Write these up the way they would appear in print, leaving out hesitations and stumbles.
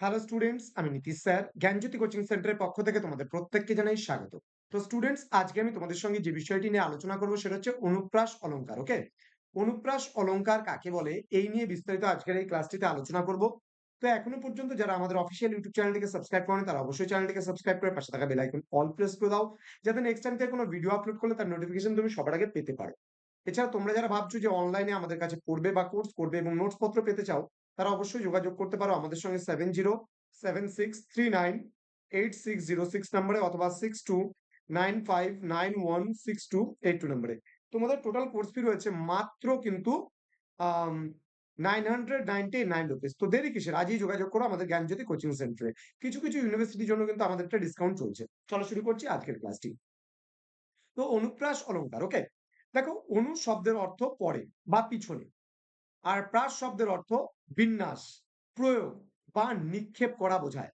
Hello students, আমি Nitish sir জ্ঞানজ্যোতি coaching সেন্টারের পক্ষ থেকে তোমাদের প্রত্যেককে জানাই স্বাগত। তো স্টুডেন্টস, আজকে আমি তোমাদের সঙ্গে যে বিষয়টি নিয়ে আলোচনা করব সেটা হচ্ছে অনুপ্রাস অলংকার। ওকে, অনুপ্রাস অলংকার কাকে বলে এই নিয়ে বিস্তারিত আজকের এই ক্লাসটিতে আলোচনা করব। তো এখনো পর্যন্ত যারা আমাদের অফিসিয়াল ইউটিউব চ্যানেলটিকে সাবস্ক্রাইব করেন তারা অবশ্যই চ্যানেলটিকে সাবস্ক্রাইব করে পাশে থাকা বেল আইকন অল প্রেস করে দাও, যাতে নেক্সট টাইম থেকে কোনো ভিডিও আপলোড করলে তার নোটিফিকেশন তুমি সবার আগে পেতে পারো। এছাড়া তোমরা যারা ভাবছো যে অনলাইনে আমাদের কাছে পড়বে বা কোর্স করবে এবং নোটস পত্র পেতে চাও, তারা অবশ্যই যোগাযোগ করতে পারো আমাদের সঙ্গে 7076398606 নম্বরে অথবা 6295916282 নম্বরে। তোমাদের টোটাল কোর্স ফি রয়েছে মাত্র কিন্তু 999 রুপিস। তো দেরি কিসের, আজই যোগাযোগ করো আমাদের জ্ঞানজ্যোতি কোচিং সেন্টারে। কিছু কিছু ইউনিভার্সিটির জন্য কিন্তু আমাদের একটা ডিসকাউন্ট চলছে। চলো শুরু করছি আজকের ক্লাসটি। তো অনুপ্রাস অলংকার। ওকে, দেখো, অনু শব্দের অর্থ পরে বা পিছনে, আর প্রাস শব্দের অর্থ বিন্যাস, প্রয়োগ বা নিক্ষেপ করা বোঝায়।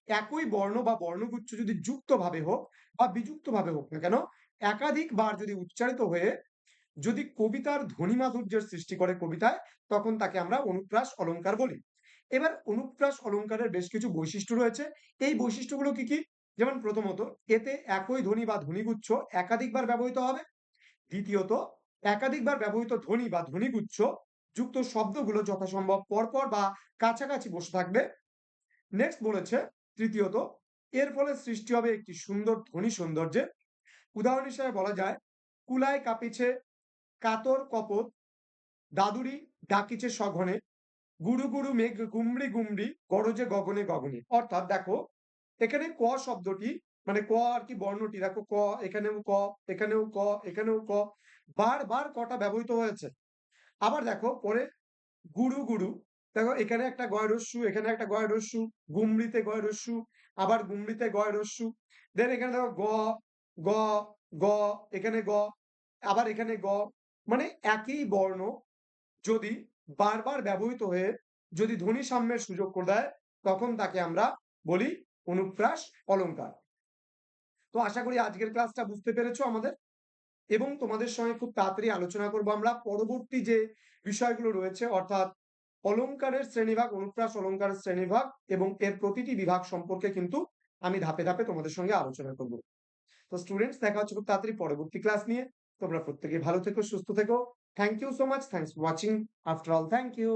একই বর্ণ বা বর্ণগুচ্ছ যদি যুক্তভাবে হোক বা বিযুক্তভাবে হোক না কেন, একাধিকবার যদি উচ্চারিত হয়ে যদি কবিতার ধ্বনি মাধুর্যের সৃষ্টি করে কবিতায়, তখন তাকে আমরা অনুপ্রাস অলংকার বলি। এবার অনুপ্রাস অলংকারের বেশ কিছু বৈশিষ্ট্য রয়েছে। এই বৈশিষ্ট্যগুলো কি কি? যেমন প্রথমত, এতে একই ধ্বনি বা ধ্বনিগুচ্ছ একাধিকবার ব্যবহৃত হবে। দ্বিতীয়ত, একাধিকবার ব্যবহৃত ধ্বনি বা ধ্বনিগুচ্ছ যুক্ত শব্দগুলো যথাসম্ভব পরপর বা কাছাকাছি বসে থাকবে। নেক্সট বলেছে, তৃতীয়ত, এর ফলে সৃষ্টি হবে একটি সুন্দর ধ্বনি সৌন্দর্যের। উদাহরণ হিসেবে বলা যায়, কুলায় কাঁপিছে কাতর কপত, দাদুরি ডাকিছে সঘনে, গুরু গুরু মেঘ গুমড়ি গুমড়ি গরজে গগনে গগনে। অর্থাৎ দেখো, এখানে ক শব্দটি, মানে ক আর কি বর্ণটি, দেখো ক, এখানেও ক, এখানেও ক, এখানেও ক, বারবার কটা ব্যবহৃত হয়েছে। আবার দেখো পরে গুরু গুরু, দেখো এখানে একটা গয় রস্যু, এখানে একটা গয় রস্যু, গুমড়িতে গয় রস্যু, আবার গুমড়িতে গয় রস্যু। দেন এখানে দেখো গ, গ, গ, এখানে গ, আবার এখানে গ। মানে একই বর্ণ যদি বারবার ব্যবহৃত হয়ে যদি ধ্বনি সাম্যের সুযোগ করে দেয়, তখন তাকে আমরা বলি অনুপ্রাস অলংকার। তো আশা করি আজকের ক্লাসটা বুঝতে পেরেছো আমাদের, এবং তোমাদের সঙ্গে খুব তাড়াতাড়ি আলোচনা করবো আমরা পরবর্তী যে বিষয়গুলো রয়েছে, অর্থাৎ অলংকারের শ্রেণীভাগ, অনুপ্রাস অলংকারের শ্রেণীভাগ এবং এর প্রতিটি বিভাগ সম্পর্কে কিন্তু আমি ধাপে ধাপে তোমাদের সঙ্গে আলোচনা করব। তো স্টুডেন্টস, দেখা হচ্ছে খুব তাড়াতাড়ি পরবর্তী ক্লাস নিয়ে। তোমরা প্রত্যেকে ভালো থেকো, সুস্থ থেকো। Thank you so much, thanks for watching. After all, thank you.